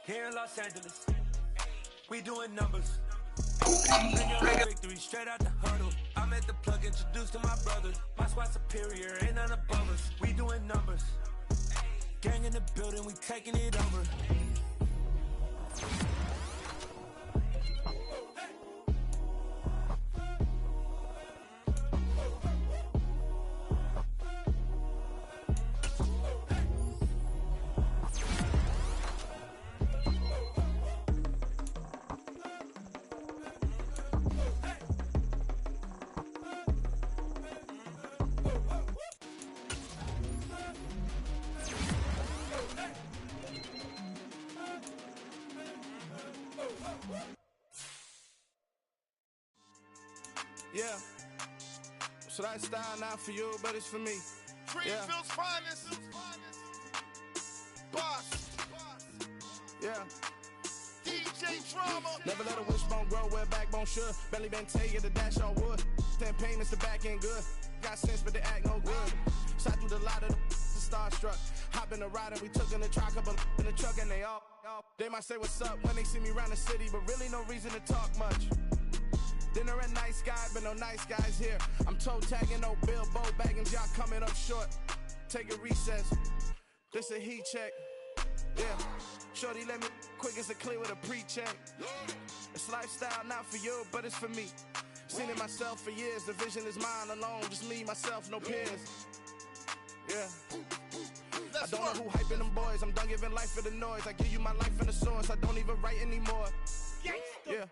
Here in Los Angeles, we doing numbers. Bring your victory straight out the huddle. I'm at the plug, introduced to my brothers. My squad superior, ain't none above us. We doing numbers. Gang in the building, we taking it over. Yeah, so that style not for you, but it's for me. Greenfield's finest. Boss. Yeah. DJ Drama. Never let a wishbone grow where a backbone should. Belly been taken the dash on wood. 10 payments, the back end good. Got sense, but they act no good. Shot through the lot of the starstruck. Hop in the ride and we took in the truck, couple in the truck, and they all. They might say what's up when they see me around the city, but really no reason to talk much. Dinner at nice guy, but no nice guys here. I'm toe tagging, no Bilbo bagging, y'all coming up short. Take a recess. This a heat check. Yeah. Shorty let me quick as a clear with a pre-check. It's lifestyle not for you, but it's for me. Seen it myself for years. The vision is mine alone. Just me, myself, no peers. Yeah. I don't know who hyping them boys. I'm done giving life for the noise. I give you my life in the source. I don't even write anymore. Yeah.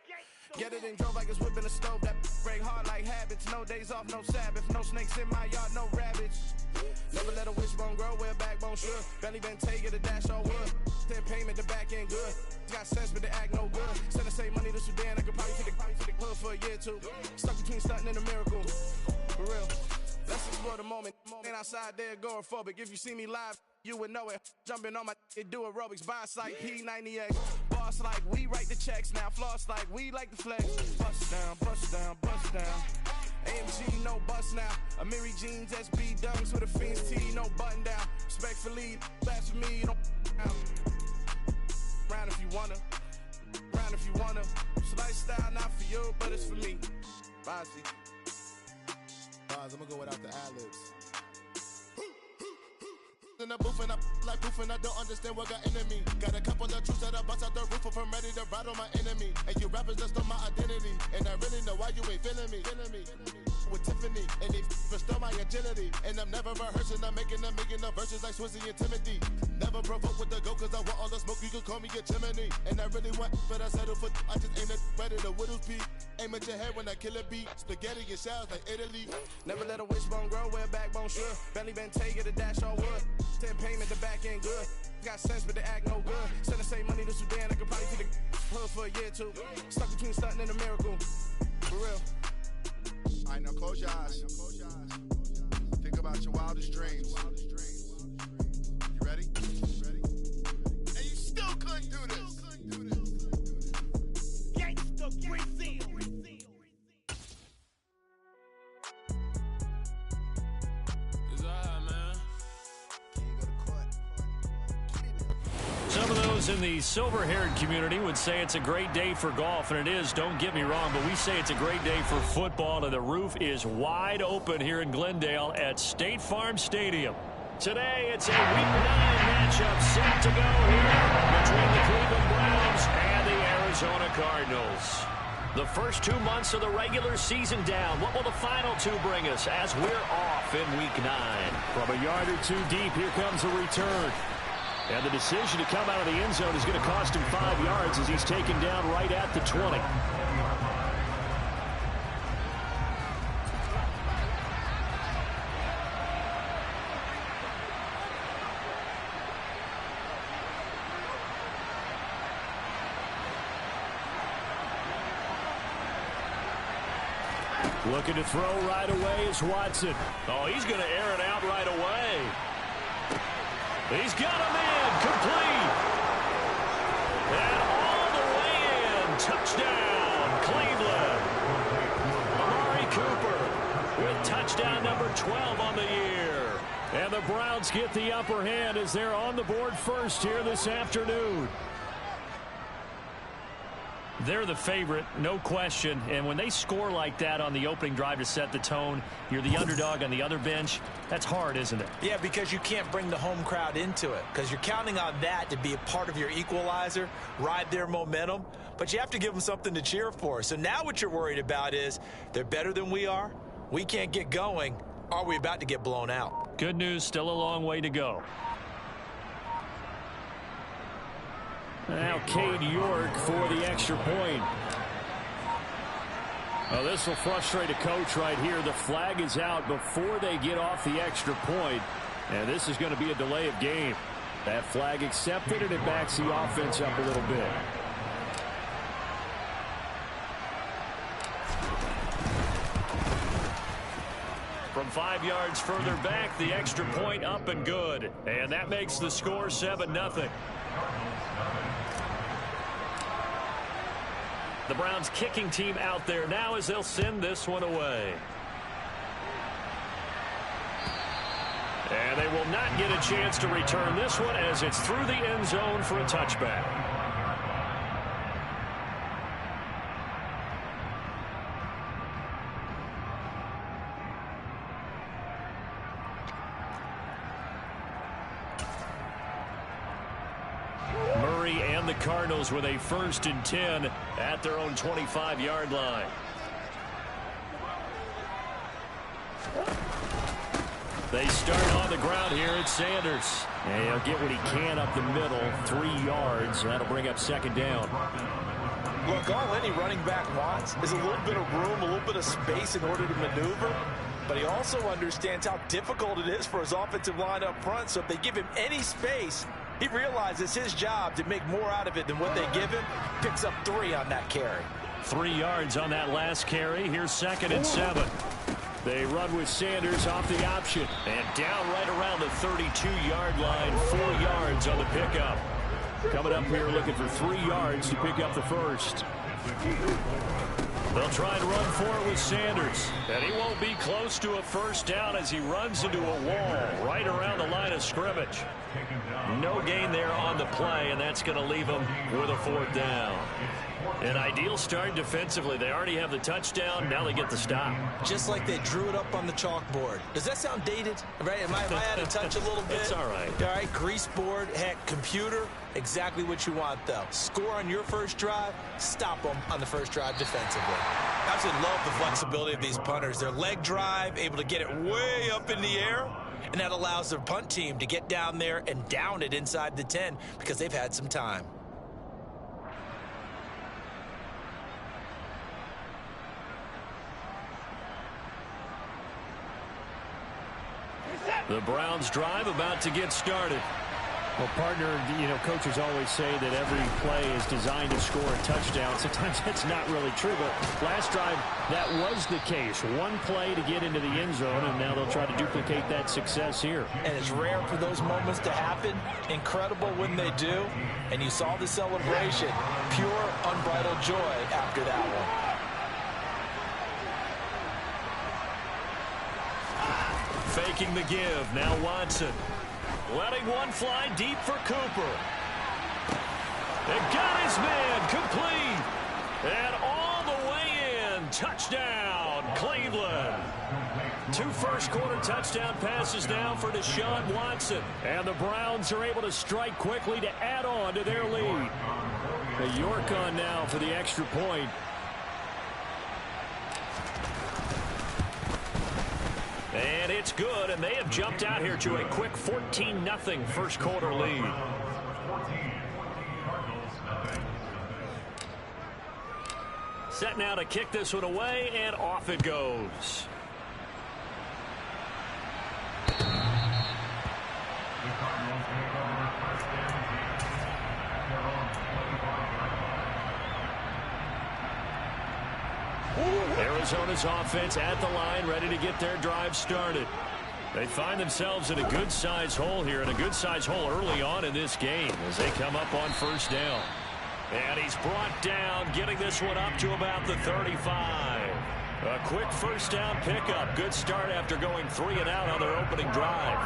Get it and drove like it's whipping a stove. That break hard like habits. No days off, no Sabbath. No snakes in my yard, no rabbits. Never let a wishbone grow where a backbone should. Belly been taken the dash on wood. 10 payment, the back end good. Got sense, but they act no good. Send the same money to Sudan. I could probably take the hood for a year or two. Stuck between stunting and a miracle. For real. Let's explore the moment. Ain't outside there agoraphobic. If you see me live, you would know it. Jumping on my do aerobics. Boss like P90X. Boss like we write the checks now. Floss like we like the flex. Bust down, bust down, bust down. AMG, no bust now. Amiri jeans, SB dunks with a Fiends T, no button down. Respectfully, that's for me, you don't round if you wanna. Round if you wanna. It's lifestyle not for you, but it's for me. Bozzy. I'm gonna go without the ad-libs. In the booth and I like proof and I don't understand what got into me. Got a couple of troops that I bust out the roof if I'm ready to ride on my enemy. And you rappers just on my identity. And I really know why you ain't feeling me. With Tiffany, and they restore my agility. And I'm never rehearsing, I'm making the verses like Swizzy and Timothy. Never provoke with the go, cause I want all the smoke, you can call me a chimney. And I really want, but I settle for, I just aim at ready to whittles beat. Aim at your head when I kill a beat. Spaghetti and shells like Italy. Never let a wishbone grow where a backbone should. Belly been taken the dash on wood. 10 payment, the back end good. Got sense, but they act no good. Send the same money to Sudan, I could probably take the hood for a year or two. Stuck between stunting and a miracle. For real. Alright, now close your eyes. Think about your wildest dreams. You ready? And you still couldn't do this. Gangsta Brazil. Some of those in the silver-haired community would say it's a great day for golf, and it is, don't get me wrong, but we say it's a great day for football, and the roof is wide open here in Glendale at State Farm Stadium. Today, it's a Week 9 matchup set to go here between the Cleveland Browns and the Arizona Cardinals. The first 2 months of the regular season down. What will the final 2 bring us as we're off in Week 9? From a yard or 2 deep, here comes a return. And the decision to come out of the end zone is going to cost him 5 yards as he's taken down right at the 20. Looking to throw right away is Watson. Oh, he's going to air it out right away. He's got him in, complete. And all the way in, touchdown, Cleveland. Amari Cooper with touchdown number 12 on the year. And the Browns get the upper hand as they're on the board first here this afternoon. They're the favorite, no question. And when they score like that on the opening drive to set the tone, you're the underdog on the other bench. That's hard, isn't it? Yeah, because you can't bring the home crowd into it because you're counting on that to be a part of your equalizer, ride their momentum. But you have to give them something to cheer for. So now what you're worried about is they're better than we are. We can't get going. Are we about to get blown out? Good news, still a long way to go. Now Cade York for the extra point. Oh, this will frustrate a coach right here. The flag is out before they get off the extra point, and this is going to be a delay of game. That flag accepted, and it backs the offense up a little bit. From 5 yards further back, the extra point up and good. And that makes the score 7-0. The Browns kicking team out there now as they'll send this one away. And they will not get a chance to return this one as it's through the end zone for a touchback. The Cardinals with a 1st and 10 at their own 25-yard line. They start on the ground here at Sanders. And he'll get what he can up the middle, 3 yards. That'll bring up 2nd down. Look, all any running back wants is a little bit of room, a little bit of space in order to maneuver. But he also understands how difficult it is for his offensive line up front. So if they give him any space, he realizes his job to make more out of it than what they give him. Picks up 3 on that carry. 3 yards on that last carry. Here's 2nd and 7. They run with Sanders off the option. And down right around the 32-yard line. 4 yards on the pickup. Coming up here looking for 3 yards to pick up the first. They'll try and run for it with Sanders. And he won't be close to a 1st down as he runs into a wall right around the line of scrimmage. No gain there on the play, and that's going to leave them with a 4th down. An ideal start defensively. They already have the touchdown. Now they get the stop. Just like they drew it up on the chalkboard. Does that sound dated? Right? Am I out of touch a little bit? It's all right. All right, grease board, heck, computer, exactly what you want, though. Score on your first drive, stop them on the first drive defensively. I absolutely love the flexibility of these punters. Their leg drive, able to get it way up in the air, and that allows their punt team to get down there and down it inside the 10 because they've had some time. The Browns drive about to get started. Well, partner, coaches always say that every play is designed to score a touchdown. Sometimes that's not really true, but last drive, that was the case. One play to get into the end zone, and now they'll try to duplicate that success here. And it's rare for those moments to happen. Incredible when they do. And you saw the celebration. Pure, unbridled joy after that one. Faking the give. Now Watson. Letting one fly deep for Cooper. It got his man complete. And all the way in. Touchdown, Cleveland. 2 first-quarter touchdown passes now for Deshaun Watson. And the Browns are able to strike quickly to add on to their lead. The York on now for the extra point. And it's good, and they have jumped out here to a quick 14-0 first-quarter lead. Set now to kick this one away, and off it goes. Arizona's offense at the line, ready to get their drive started. They find themselves in a good-sized hole here, and a good-sized hole early on in this game as they come up on 1st down. And he's brought down, getting this one up to about the 35. A quick 1st down pickup. Good start after going 3 and out on their opening drive.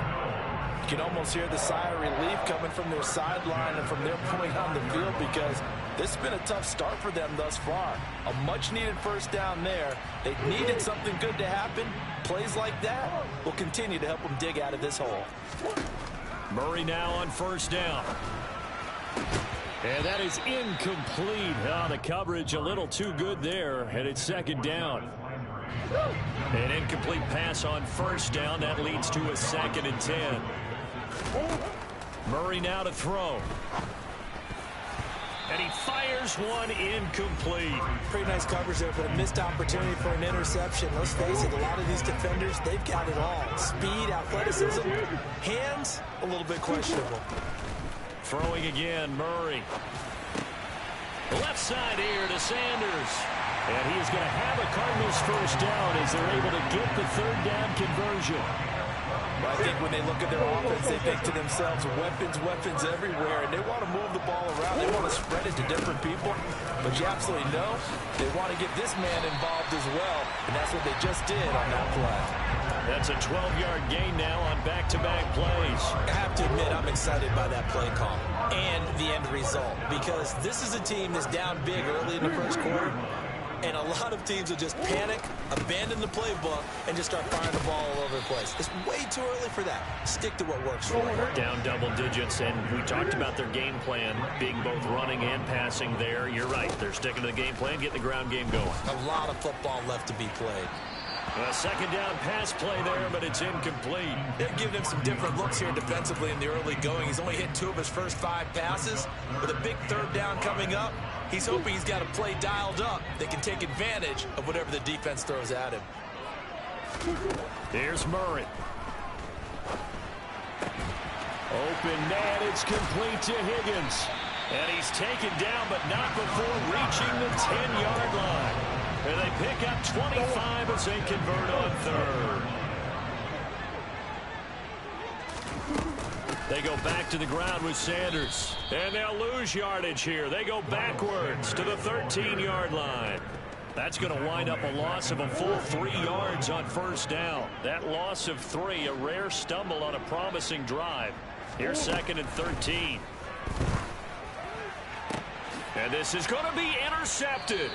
You can almost hear the sigh of relief coming from their sideline and from their point on the field, because this has been a tough start for them thus far. A much-needed first down there. They needed something good to happen. Plays like that will continue to help them dig out of this hole. Murray now on first down. And that is incomplete. Oh, the coverage a little too good there, and it's second down. An incomplete pass on first down. That leads to a 2nd and 10. Murray now to throw. And he fires one incomplete. Pretty nice coverage there, but a missed opportunity for an interception. Let's face it, a lot of these defenders, they've got it all. Speed, athleticism, hands, a little bit questionable. Throwing again, Murray. Left side here to Sanders. And he is going to have a Cardinals first down as they're able to get the 3rd down conversion. I think when they look at their offense, they think to themselves, weapons everywhere, and they want to move the ball around. They want to spread it to different people. But you absolutely know they want to get this man involved as well, and that's what they just did on that play. That's a 12-yard gain now on back-to-back plays. I have to admit, I'm excited by that play call and the end result, because this is a team that's down big early in the first quarter, and a lot of teams will just panic, abandon the playbook, and just start firing the ball all over the place. It's way too early for that. Stick to what works for you. Down double digits, and we talked about their game plan being both running and passing there. You're right. They're sticking to the game plan, getting the ground game going. A lot of football left to be played. A 2nd down pass play there, but it's incomplete. They're giving him some different looks here defensively in the early going. He's only hit 2 of his first 5 passes. With a big 3rd down coming up, he's hoping he's got a play dialed up that can take advantage of whatever the defense throws at him. Here's Murray. Open net, it's complete to Higgins. And he's taken down, but not before reaching the 10-yard line. And they pick up 25 as they convert on 3rd. They go back to the ground with Sanders. And they'll lose yardage here. They go backwards to the 13-yard line. That's going to wind up a loss of a full 3 yards on first down. That loss of 3, a rare stumble on a promising drive. Here's 2nd and 13. And this is going to be intercepted.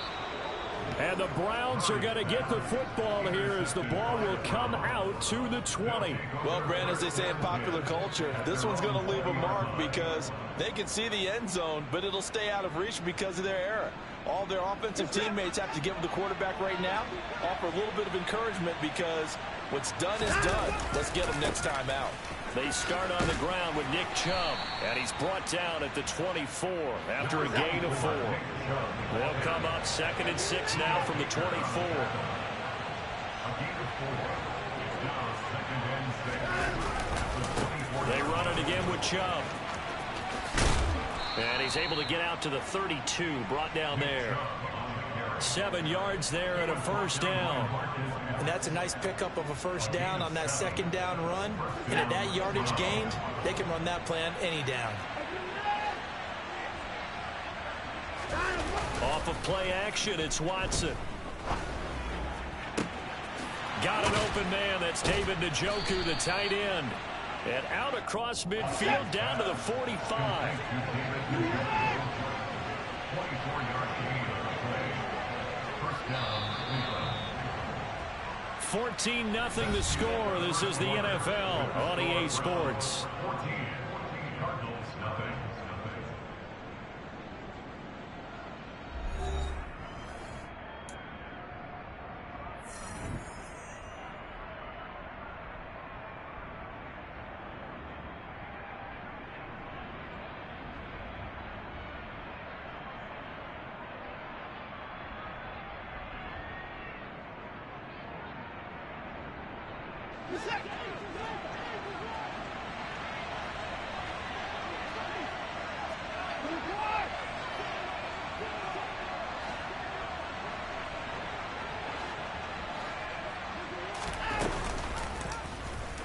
And the Browns are going to get the football here as the ball will come out to the 20. Well, Brand, as they say in popular culture, this one's going to leave a mark because they can see the end zone, but it'll stay out of reach because of their error. All their offensive teammates have to give the quarterback right now, offer a little bit of encouragement because what's done is done. Let's get them next time out. They start on the ground with Nick Chubb, and he's brought down at the 24 after a gain of 4. They'll come up 2nd and 6 now from the 24. They run it again with Chubb. And he's able to get out to the 32, brought down there. 7 yards there and a first down. And that's a nice pickup of a first down on that 2nd down run. And at that yardage gained, they can run that plan any down. Off of play action, it's Watson. Got an open man. That's David Njoku, the tight end. And out across midfield down to the 45. 14-0 the score. This is the NFL on EA Sports.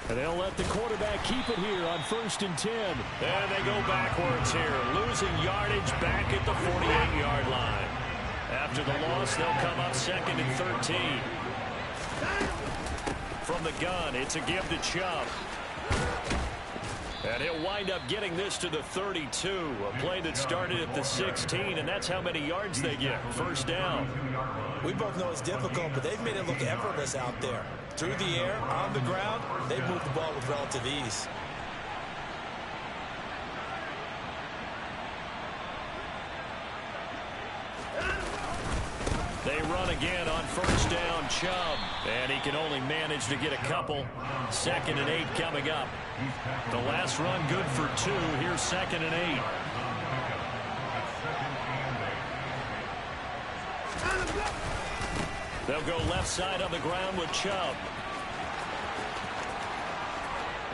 And they'll let the quarterback keep it here on 1st and 10. And they go backwards here, losing yardage back at the 48-yard line. After the loss, they'll come up 2nd and 13. From the gun, it's a give to Chubb. And he'll wind up getting this to the 32. A play that started at the 16, and that's how many yards they get. First down. We both know it's difficult, but they've made it look effortless out there. Through the air, on the ground, they've moved the ball with relative ease. They run again on first down, Chubb. And he can only manage to get a couple. 2nd and 8 coming up. The last run good for 2. Here's 2nd and 8. They'll go left side on the ground with Chubb.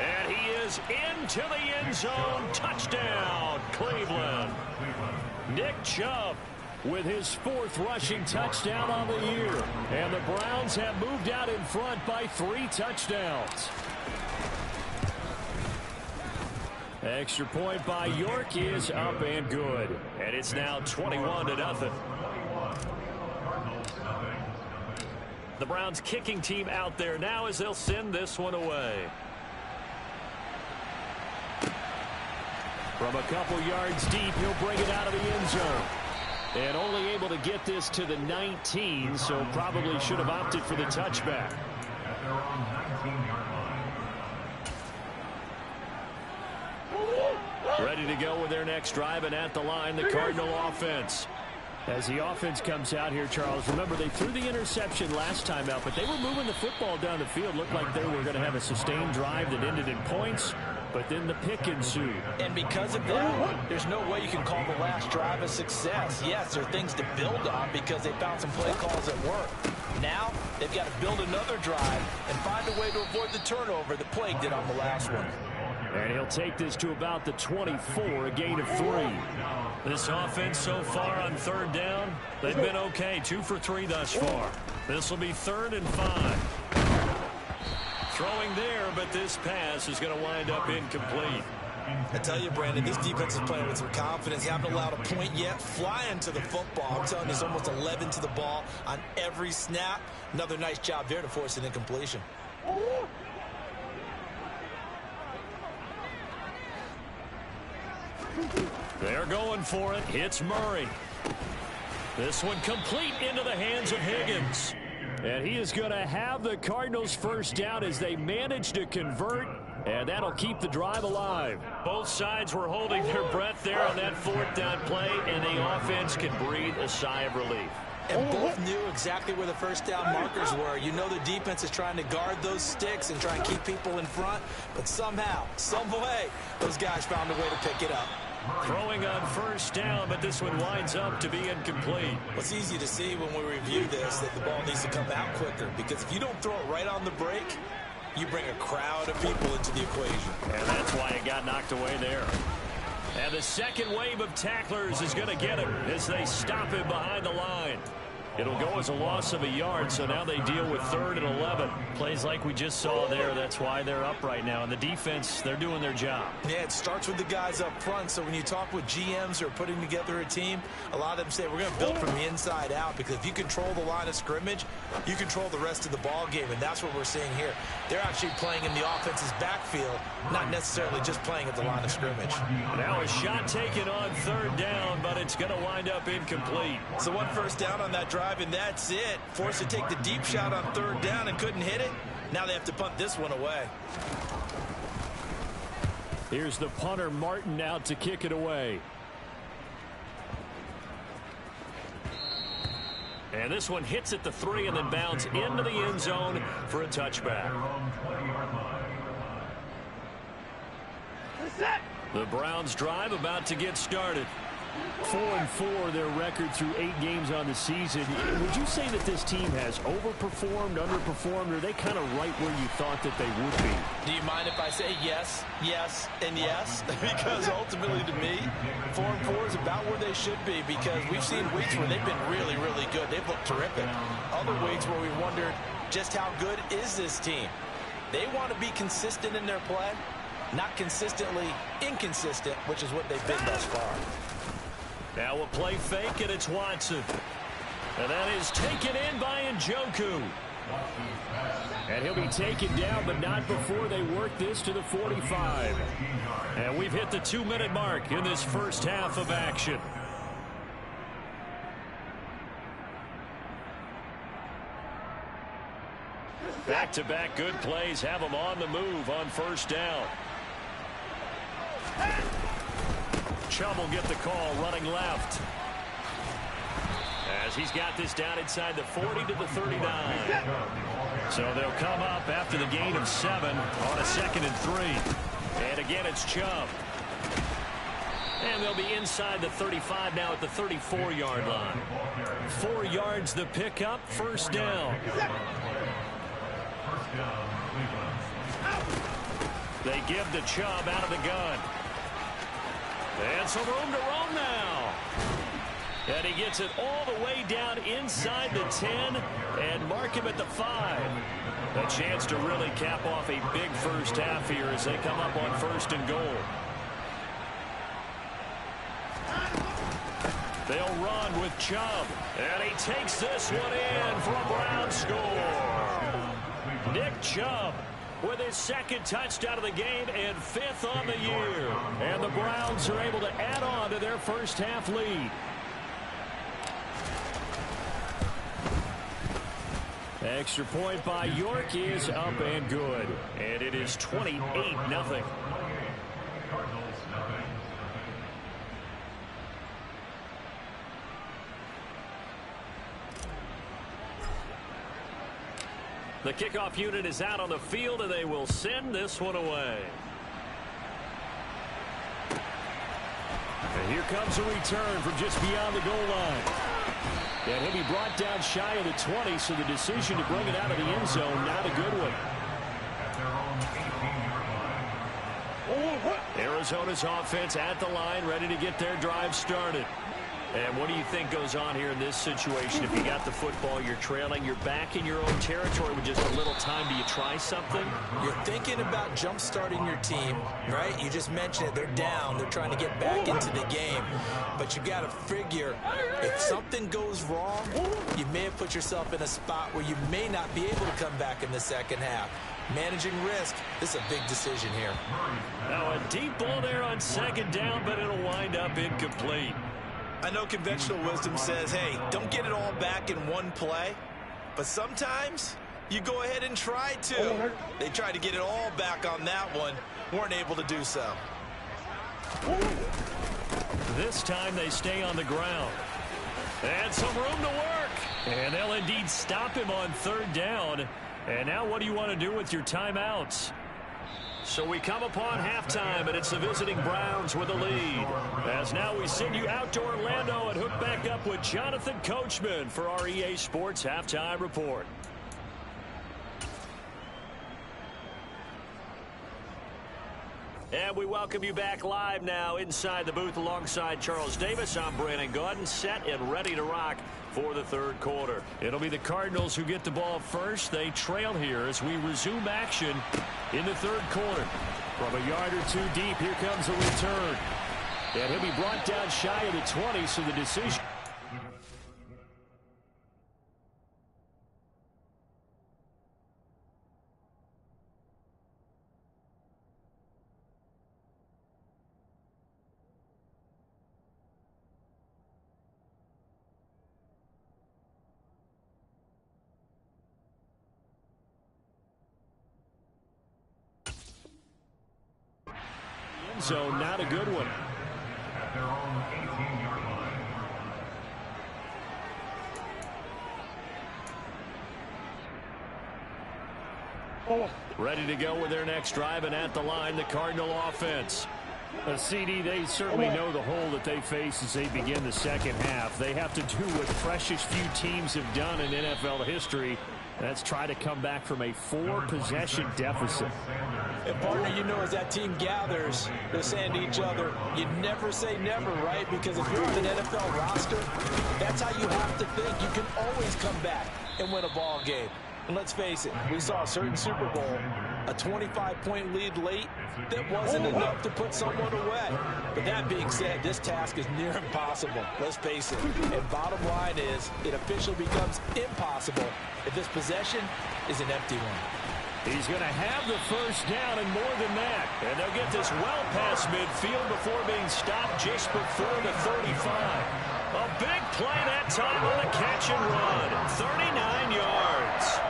And he is into the end zone. Touchdown, Cleveland. Nick Chubb with his 4th rushing touchdown on the year. And the Browns have moved out in front by 3 touchdowns. Extra point by York is up and good. And it's now 21-0. The Browns kicking team out there now as they'll send this one away. From a couple yards deep, he'll bring it out of the end zone. And only able to get this to the 19, so probably should have opted for the touchback. Ready to go with their next drive, and at the line, the Cardinal offense. As the offense comes out here, Charles, remember they threw the interception last time out, but they were moving the football down the field. Looked like they were going to have a sustained drive that ended in points, but then the pick ensued. And because of that, there's no way you can call the last drive a success. Yes, there are things to build on because they found some play calls that work. Now, they've got to build another drive and find a way to avoid the turnover that plagued it on the last one. And he'll take this to about the 24, a gain of 3. This offense so far on 3rd down, they've been okay. 2 for 3 thus far. This will be 3rd and 5. Throwing there, but this pass is going to wind up incomplete. I tell you, Brandon, this defense is playing with some confidence. They haven't allowed a point yet. Flying to the football. I'm telling you, it's almost 11 to the ball on every snap. Another nice job there to force an incompletion. They're going for it. It's Murray. This one complete into the hands of Higgins. And he is going to have the Cardinals first down as they manage to convert. And that'll keep the drive alive. Both sides were holding their breath there on that 4th down play, and the offense can breathe a sigh of relief. And both knew exactly where the first down markers were. You know the defense is trying to guard those sticks and try and keep people in front. But somehow, some way, those guys found a way to pick it up. Throwing on first down, but this one winds up to be incomplete. It's easy to see when we review this that the ball needs to come out quicker, because if you don't throw it right on the break, you bring a crowd of people into the equation. And that's why it got knocked away there. And the second wave of tacklers is going to get him as they stop him behind the line. It'll go as a loss of a yard, so now they deal with 3rd and 11. Plays like we just saw there. That's why they're up right now. And the defense, they're doing their job. Yeah, it starts with the guys up front. So when you talk with GMs who are putting together a team, a lot of them say we're going to build from the inside out, because if you control the line of scrimmage, you control the rest of the ball game. And that's what we're seeing here. They're actually playing in the offense's backfield, not necessarily just playing at the line of scrimmage. Now a shot taken on 3rd down, but it's going to wind up incomplete. So 1 first down on that drive, and that's it. Forced to take the deep shot on 3rd down and couldn't hit it. Now they have to punt this one away. Here's the punter, Martin, out to kick it away. And this one hits at the 3 and then bounds into the end zone for a touchback. The Browns drive about to get started. 4-4 their record through 8 games on the season. Would you say that this team has overperformed, underperformed, or are they kind of right where you thought that they would be? Do you mind if I say yes, yes, and yes? Because ultimately to me, 4-4 is about where they should be, because we've seen weeks where they've been really, really good. They've looked terrific. Other weeks where we wondered just how good is this team. They want to be consistent in their play, not consistently inconsistent, which is what they've been thus far. Now a play fake, and it's Watson. And that is taken in by Njoku. And he'll be taken down, but not before they work this to the 45. And we've hit the 2-minute mark in this first half of action. Back-to-back good plays have them on the move on first down. Chubb will get the call running left. As he's got this down inside the 40 to the 39. So they'll come up after the gain of 7 on a 2nd and 3. And again, it's Chubb. And they'll be inside the 35 now at the 34-yard line. 4 yards the pickup, first down. They give to Chubb out of the gun. And some room to roam now. And he gets it all the way down inside the 10 and mark him at the 5. A chance to really cap off a big first half here as they come up on 1st and goal. They'll run with Chubb. And he takes this one in for a Brown score. Nick Chubb with his 2nd touchdown of the game and 5th on the year. And the Browns are able to add on to their first half lead. Extra point by York is up and good. And it is 28-0. The kickoff unit is out on the field, and they will send this one away. And here comes a return from just beyond the goal line. And he'll be brought down shy of the 20, so the decision to bring it out of the end zone, not a good one. Arizona's offense at the line, ready to get their drive started. And what do you think goes on here in this situation? If you got the football, you're trailing, you're back in your own territory with just a little time. Do you try something? You're thinking about jump-starting your team, right? You just mentioned it. They're down. They're trying to get back into the game. But you got to figure if something goes wrong, you may have put yourself in a spot where you may not be able to come back in the second half. Managing risk, this is a big decision here. Now a deep ball there on 2nd down, but it'll wind up incomplete. I know conventional wisdom says, hey, don't get it all back in one play. But sometimes you go ahead and try to. They tried to get it all back on that one. Weren't able to do so. This time they stay on the ground. And some room to work. And they'll indeed stop him on 3rd down. And now what do you want to do with your timeouts? So we come upon halftime, and it's the visiting Browns with a lead. As now we send you out to Orlando and hook back up with Jonathan Coachman for our EA Sports Halftime Report. And we welcome you back live now inside the booth alongside Charles Davis. I'm Brandon Gaudin, set and ready to rock for the 3rd quarter. It'll be the Cardinals who get the ball first. They trail here as we resume action in the 3rd quarter. From a yard or 2 deep, here comes a return. And he'll be brought down shy of the 20, so the decision. So not a good one. Ready to go with their next drive, and at the line, the Cardinal offense. A CD, they certainly know the hole that they face as they begin the second half. They have to do what precious few teams have done in NFL history. That's try to come back from a 4-possession deficit. And partner, you know, as that team gathers, they're saying to each other, you never say never, right? Because if you're on an NFL roster, that's how you have to think. You can always come back and win a ball game. And let's face it, we saw a certain Super Bowl, a 25-point lead late, that wasn't enough to put someone away. But that being said, this task is near impossible. Let's face it. And bottom line is, it officially becomes impossible if this possession is an empty one. He's going to have the first down and more than that. And they'll get this well past midfield before being stopped just before the 35. A big play that time on the catch and run. 39 yards.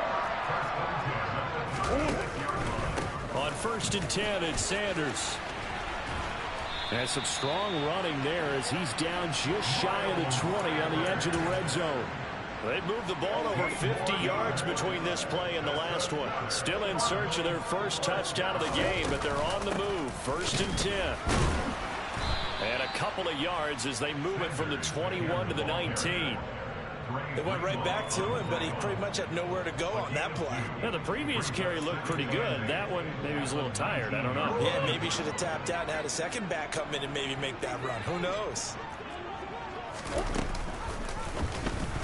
On 1st and 10, it's Sanders. And some strong running there as he's down just shy of the 20 on the edge of the red zone. They moved the ball over 50 yards between this play and the last one. Still in search of their first touchdown of the game, but they're on the move. 1st and 10. And a couple of yards as they move it from the 21 to the 19. They went right back to him, but he pretty much had nowhere to go on that play. Now, the previous carry looked pretty good. That one, maybe he was a little tired. I don't know. Yeah, maybe he should have tapped out and had a second back come in and maybe make that run. Who knows?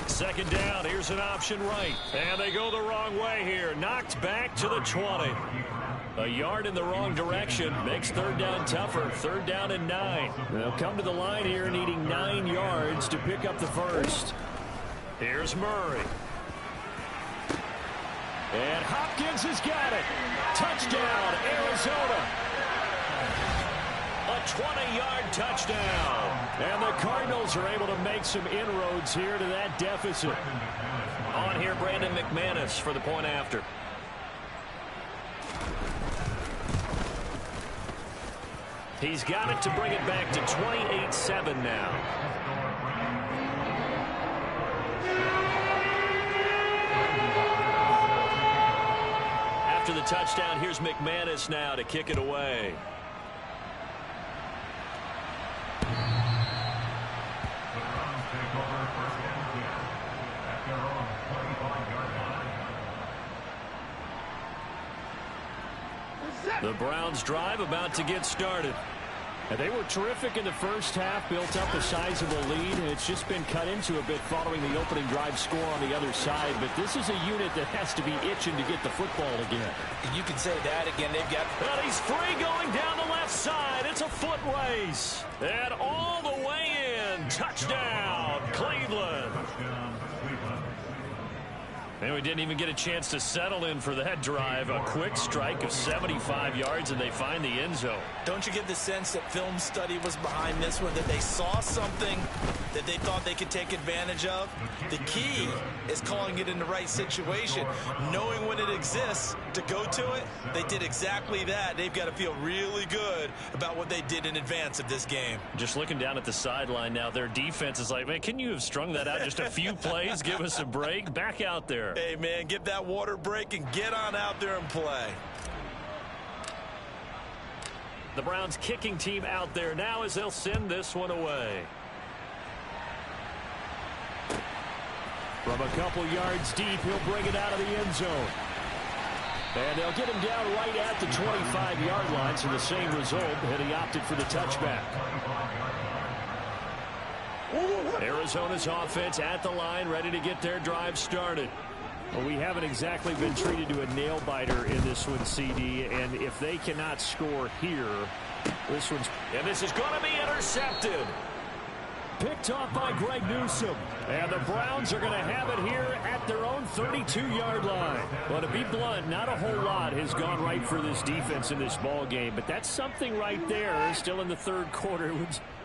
2nd down. Here's an option right. And they go the wrong way here. Knocked back to the 20. A yard in the wrong direction makes 3rd down tougher. 3rd down and 9. They'll come to the line here needing 9 yards to pick up the first. Here's Murray. And Hopkins has got it. Touchdown, Arizona. A 20-yard touchdown. And the Cardinals are able to make some inroads here to that deficit. On here, Brandon McManus for the point after. He's got it to bring it back to 28-7 now. After the touchdown, here's McManus now to kick it away. The Browns drive about to get started. And they were terrific in the first half, built up a sizable lead, and it's just been cut into a bit following the opening drive score on the other side. But this is a unit that has to be itching to get the football again. You can say that again. They've got... Well, he's free going down the left side. It's a foot race. And all the way in. Touchdown, Cleveland. And we didn't even get a chance to settle in for that drive. A quick strike of 75 yards, and they find the end zone. Don't you get the sense that film study was behind this one, that they saw something that they thought they could take advantage of? The key is calling it in the right situation, knowing when it exists to go to it. They did exactly that. They've got to feel really good about what they did in advance of this game. Just looking down at the sideline now, their defense is like, man, can you have strung that out just a few plays? Give us a break. Back out there. Hey, man, give that water break and get on out there and play. The Browns kicking team out there now as they'll send this one away. From a couple yards deep, he'll bring it out of the end zone. And they'll get him down right at the 25-yard line, so the same result, and he opted for the touchback. Arizona's offense at the line, ready to get their drive started. Well, we haven't exactly been treated to a nail-biter in this one, CD, and if they cannot score here, this one's... And this is going to be intercepted. Picked off by Greg Newsome. And the Browns are going to have it here at their own 32-yard line. Well, to be blunt, not a whole lot has gone right for this defense in this ball game, but that's something right there. Still in the third quarter.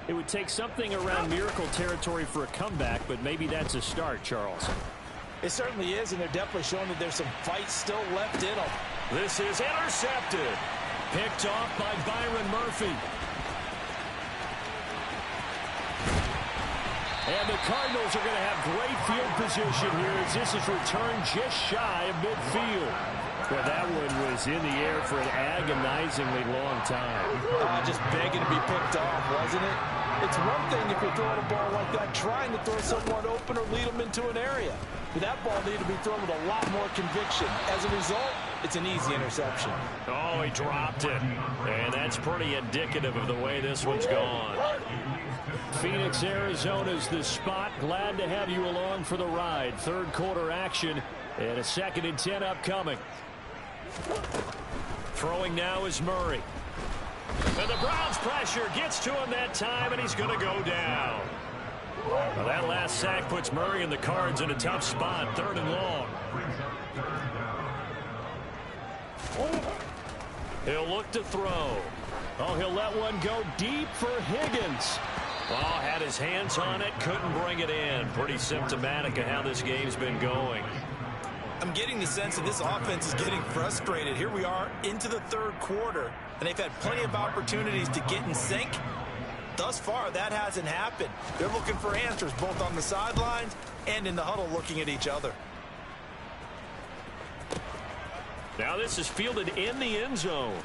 It would take something around miracle territory for a comeback, but maybe that's a start, Charles. It certainly is, and they're definitely showing that there's some fight still left in them. This is intercepted. Picked off by Byron Murphy. And the Cardinals are going to have great field position here as this is returned just shy of midfield. Well, that one was in the air for an agonizingly long time. Just begging to be picked off, wasn't it? It's one thing if you're throwing a ball like that, trying to throw someone open or lead them into an area. But that ball needed to be thrown with a lot more conviction. As a result, it's an easy interception. Oh, he dropped it. And that's pretty indicative of the way this one's gone. Phoenix, Arizona's the spot. Glad to have you along for the ride. Third quarter action and a 2nd and 10 upcoming. Throwing now is Murray. And the Browns pressure gets to him that time, and he's going to go down. Well, that last sack puts Murray and the Cards in a tough spot. 3rd and long. He'll look to throw. Oh, he'll let one go deep for Higgins. Oh, had his hands on it, couldn't bring it in. Pretty symptomatic of how this game's been going. I'm getting the sense that this offense is getting frustrated. Here we are into the 3rd quarter, and they've had plenty of opportunities to get in sync. Thus far, that hasn't happened. They're looking for answers both on the sidelines and in the huddle looking at each other. Now this is fielded in the end zone.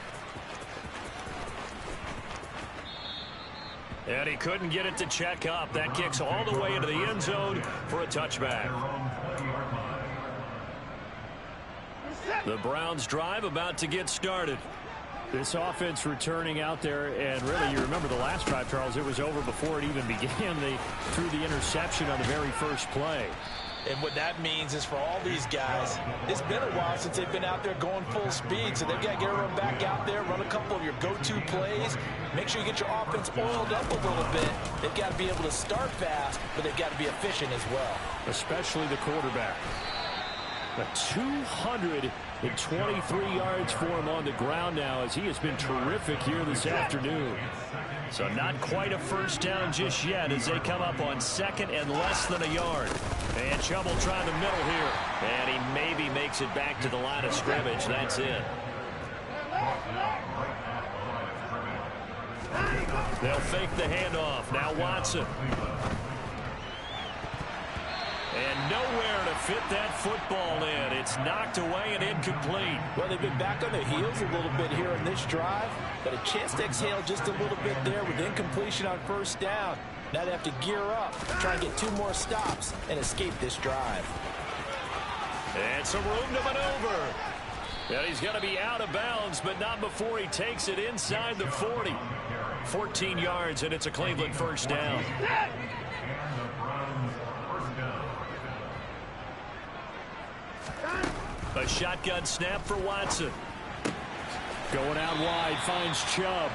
And he couldn't get it to check up. That kicks all the way into the end zone for a touchback. The Browns drive about to get started. This offense returning out there, and really, you remember the last drive, Charles, it was over before it even began. They threw the interception on the very first play. And what that means is for all these guys, it's been a while since they've been out there going full speed, so they've got to get everyone back out there, run a couple of your go-to plays, make sure you get your offense oiled up a little bit. They've got to be able to start fast, but they've got to be efficient as well. Especially the quarterback. 223 yards for him on the ground now, as he has been terrific here this afternoon. So not quite a first down just yet as they come up on 2nd and less than a yard. And Chubb will try the middle here. And he maybe makes it back to the line of scrimmage. That's it. They'll fake the handoff. Now Watson. And nowhere to fit that football in. It's knocked away and incomplete. Well, they've been back on their heels a little bit here in this drive, but a chance to exhale just a little bit there with incompletion on first down. Now they have to gear up, try and get 2 more stops and escape this drive. And some room to maneuver. And he's going to be out of bounds, but not before he takes it inside the 40. 14 yards, and it's a Cleveland first down. A shotgun snap for Watson. Going out wide, finds Chubb.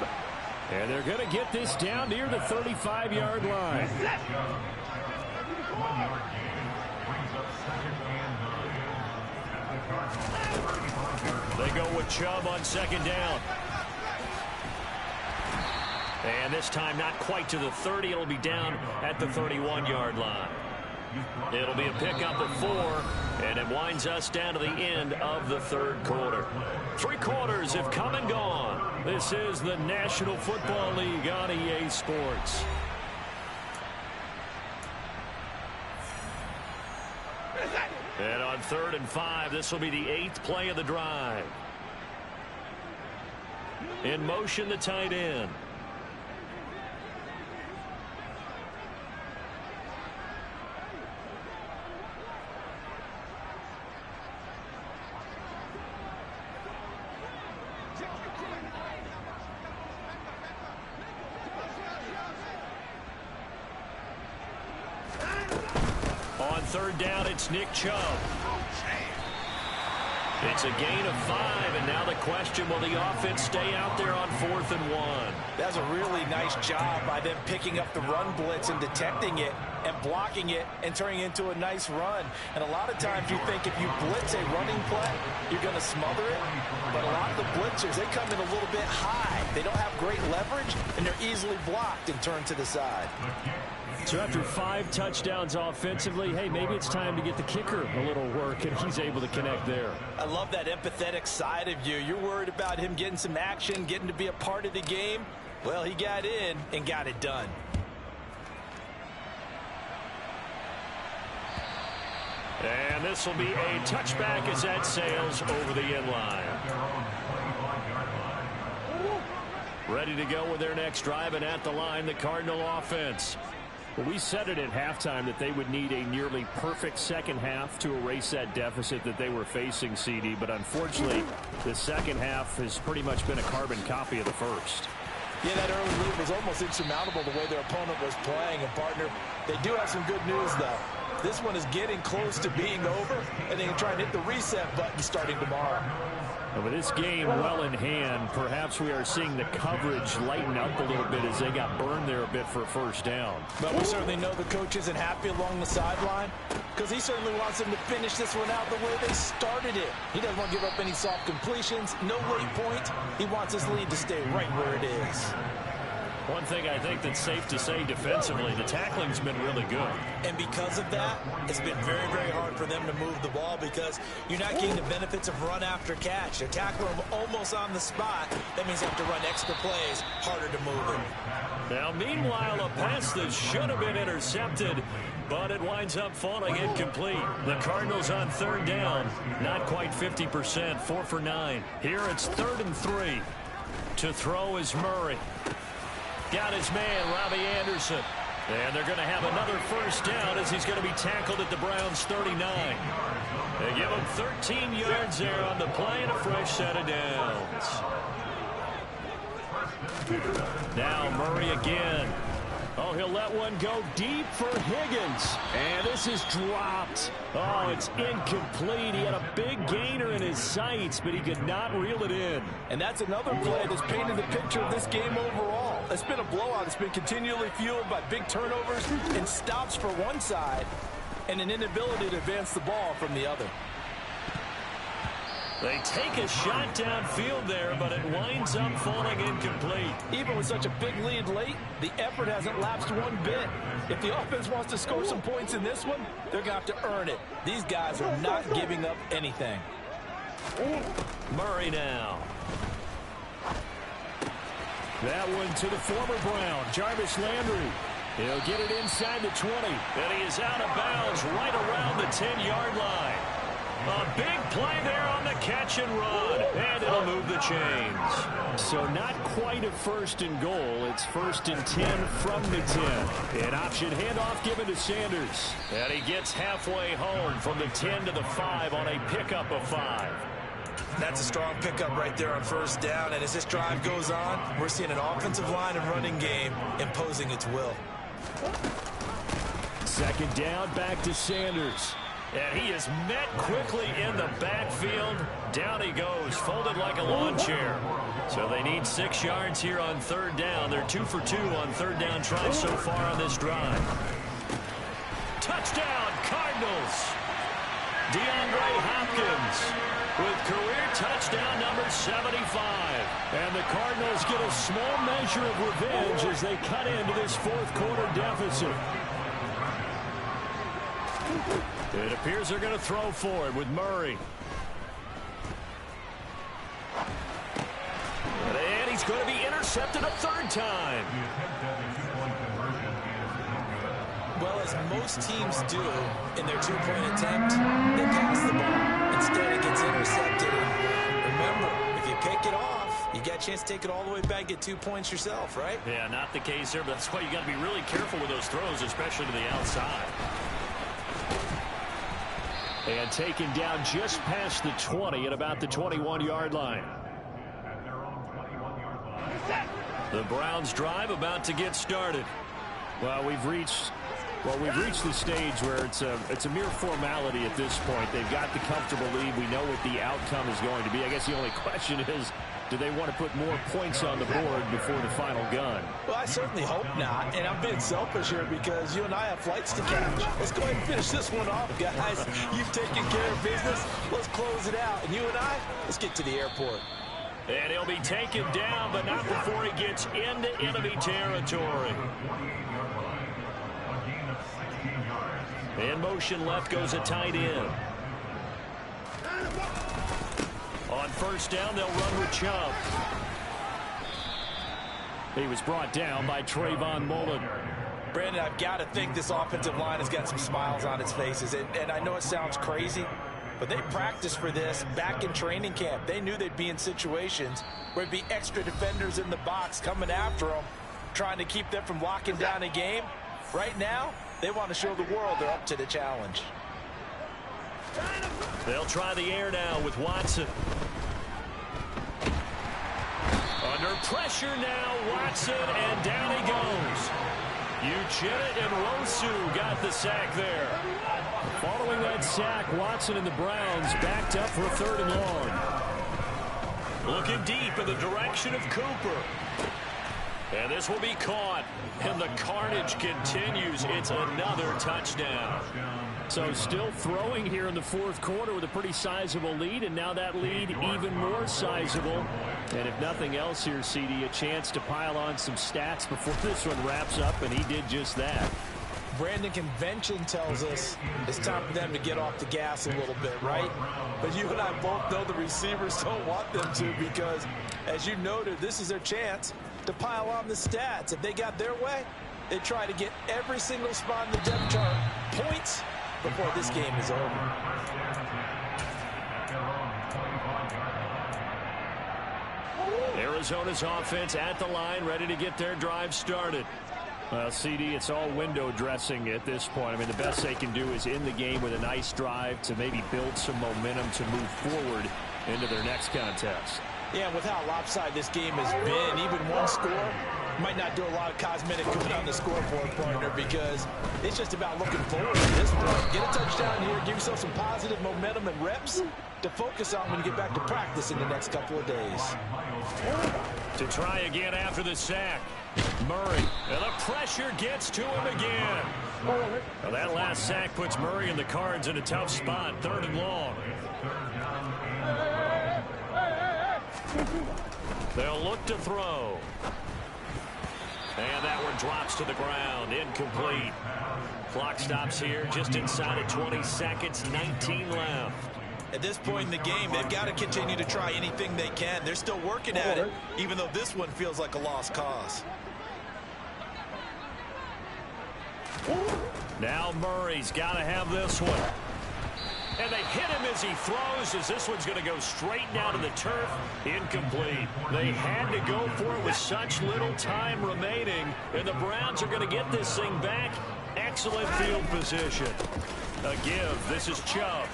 And they're going to get this down near the 35-yard line. They go with Chubb on 2nd down. And this time not quite to the 30. It'll be down at the 31-yard line. It'll be a pickup of 4, and it winds us down to the end of the 3rd quarter. 3 quarters have come and gone. This is the National Football League on EA Sports. And on 3rd and 5, this will be the 8th play of the drive. In motion, the tight end. On 3rd down, it's Nick Chubb. It's a gain of 5, and now the question, will the offense stay out there on 4th and 1? That's a really nice job by them picking up the run blitz and detecting it and blocking it and turning it into a nice run. And a lot of times you think if you blitz a running play, you're going to smother it. But a lot of the blitzers, they come in a little bit high. They don't have great leverage, and they're easily blocked and turned to the side. So after 5 touchdowns offensively, hey, maybe it's time to get the kicker a little work, and he's able to connect there. I love that empathetic side of you. You're worried about him getting some action, getting to be a part of the game. Well, he got in and got it done. And this will be a touchback as that sails over the end line. Ready to go with their next drive, and at the line, the Cardinal offense. Well, we said it at halftime that they would need a nearly perfect second half to erase that deficit that they were facing, CD. But unfortunately, the second half has pretty much been a carbon copy of the first. Yeah, that early lead was almost insurmountable the way their opponent was playing. And, partner, they do have some good news, though. This one is getting close to being over, and they can try and hit the reset button starting tomorrow. With this game well in hand, perhaps we are seeing the coverage lighten up a little bit as they got burned there a bit for a first down. But we certainly know the coach isn't happy along the sideline because he certainly wants them to finish this one out the way they started it. He doesn't want to give up any soft completions, no late point. He wants his lead to stay right where it is. One thing I think that's safe to say defensively, the tackling's been really good. And because of that, it's been very, very hard for them to move the ball because you're not getting the benefits of run after catch. They're tackling them almost on the spot. That means they have to run extra plays, harder to move it. Now, meanwhile, a pass that should have been intercepted, but it winds up falling incomplete. The Cardinals on third down, not quite 50%, 4 for 9. Here it's 3rd and 3. To throw is Murray. Got his man, Robbie Anderson. And they're going to have another first down as he's going to be tackled at the Browns' 39. They give him 13 yards there on the play and a fresh set of downs. Now Murray again. Oh, he'll let one go deep for Higgins. And this is dropped. Oh, it's incomplete. He had a big gainer in his sights, but he could not reel it in. And that's another play that's painted the picture of this game overall. It's been a blowout. It's been continually fueled by big turnovers and stops for one side and an inability to advance the ball from the other. They take a shot downfield there, but it winds up falling incomplete. Even with such a big lead late, the effort hasn't lapsed one bit. If the offense wants to score some points in this one, they're going to have to earn it. These guys are not giving up anything. Murray now. That one to the former Brown, Jarvis Landry. He'll get it inside the 20. And he is out of bounds right around the 10-yard line. A big play there on the catch and run. And it'll move the chains. So not quite a 1st and goal. It's 1st and 10 from the 10. An option handoff given to Sanders. And he gets halfway home from the 10 to the 5 on a pickup of 5. That's a strong pickup right there on first down. And as this drive goes on, we're seeing an offensive line and running game imposing its will. 2nd down, back to Sanders. And he is met quickly in the backfield. Down he goes, folded like a lawn chair. So they need 6 yards here on 3rd down. They're 2 for 2 on 3rd down tries so far on this drive. Touchdown, Cardinals. DeAndre Hopkins with career touchdown number 75. And the Cardinals get a small measure of revenge as they cut into this 4th quarter deficit. It appears they're going to throw for it with Murray. And he's going to be intercepted a 3rd time. Well, as most teams do in their 2-point attempt, they pass the ball. Instead, it gets intercepted. And remember, if you pick it off, you got a chance to take it all the way back, get 2 points yourself, right? Yeah, not the case here, but that's why you got to be really careful with those throws, especially to the outside. And taken down just past the 20 at about the 21-yard line. The Browns drive about to get started. Well, we've reached the stage where it's a mere formality at this point. They've got the comfortable lead. We know what the outcome is going to be. I guess the only question is, do they want to put more points on the board before the final gun? Well, I certainly hope not. And I'm being selfish here because you and I have flights to catch. Let's go ahead and finish this one off, guys. You've taken care of business. Let's close it out. And you and I, let's get to the airport. And he'll be taken down, but not before he gets into enemy territory. In motion left goes a tight end. On first down, they'll run with Chubb. He was brought down by Trayvon Mullen. Brandon, I've got to think this offensive line has got some smiles on its faces. And I know it sounds crazy, but they practiced for this back in training camp. They knew they'd be in situations where there'd be extra defenders in the box coming after them, trying to keep them from locking down a game. Right now, they want to show the world they're up to the challenge. They'll try the air now with Watson. Under Under pressure now, Watson, and down he goes. Uchenna and Rosu got the sack there. Following that sack, Watson and the Browns backed up for a 3rd and long. Looking deep in the direction of Cooper. And this will be caught. And the carnage continues. It's another touchdown. So still throwing here in the 4th quarter with a pretty sizable lead, and now that lead even more sizable. And if nothing else here, CD, a chance to pile on some stats before this one wraps up, and he did just that. Brandon, convention tells us it's time for them to get off the gas a little bit, right? But you and I both know the receivers don't want them to, because, as you noted, this is their chance to pile on the stats. If they got their way, they try to get every single spot in the depth chart points before this game is over. Arizona's offense at the line, ready to get their drive started. Well, CD, it's all window dressing at this point. I mean, the best they can do is in the game with a nice drive to maybe build some momentum to move forward into their next contest. Yeah, with how lopsided this game has been, even one score might not do a lot of cosmetic good on the scoreboard, partner, because it's just about looking forward at this point. Get a touchdown here, give yourself some positive momentum and reps to focus on when you get back to practice in the next couple of days. To try again after the sack. Murray, and the pressure gets to him again. Well, that last sack puts Murray and the Cards in a tough spot, 3rd and long. They'll look to throw. And that one drops to the ground, incomplete. Clock stops here just inside of 20 seconds, 19 left. At this point in the game, they've got to continue to try anything they can. They're still working at it, even though this one feels like a lost cause. Now Murray's got to have this one. And they hit him as he throws, as this one's going to go straight down to the turf. Incomplete. They had to go for it with such little time remaining. And the Browns are going to get this thing back. Excellent field position. A give. This is Chubb.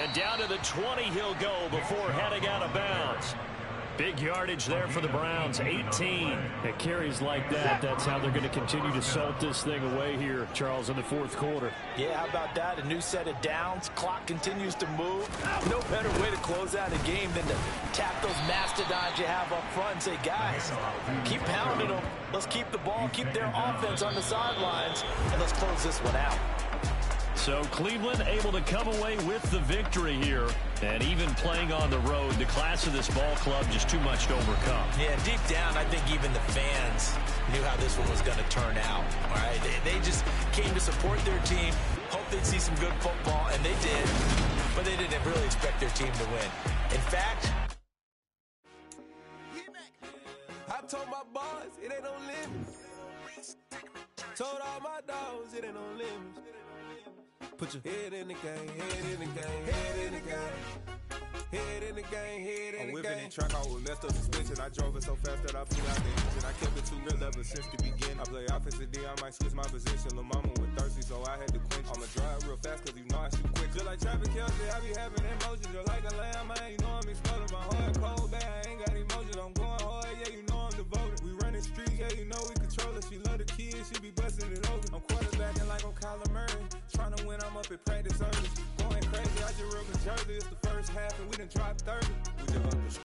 And down to the 20 he'll go before heading out of bounds. Big yardage there for the Browns, 18. At carries like that, that's how they're going to continue to salt this thing away here, Charles, in the 4th quarter. Yeah, how about that? A new set of downs. Clock continues to move. No better way to close out a game than to tap those mastodons you have up front and say, guys, keep pounding them. Let's keep the ball, keep their offense on the sidelines, and let's close this one out. So Cleveland able to come away with the victory here. And even playing on the road, the class of this ball club just too much to overcome. Yeah, deep down, I think even the fans knew how this one was going to turn out. All right, they just came to support their team, hoped they'd see some good football, and they did. But they didn't really expect their team to win. In fact, I told my boys it ain't no limits. Told all my dogs it ain't no limits. Put your head in the game, head in the game, head in the game. Head in the game, head in the game. I'm whipping in track, I was messed up suspension. I drove it so fast that I flew out the engine. I kept it too real ever since the beginning. I play offensive D, I might switch my position. Lil' mama was thirsty, so I had to quench. I'ma drive real fast, cause you know I shoot quick. Just like Travis Kelce, I be having emotions. Just like a lamb, man, you know I'm exploding. My heart cold, bad, I ain't got emotions. I'm going hard, yeah, you know I'm devoted. We running streets, yeah, you know we control it. She love the kids, she be busting it open. I'm quarterbacking like I'm Kyler Murray. Trying to win, I'm up at practice early. Going crazy, I just rode the jersey. It's the first half, and we done dropped 30. We just up the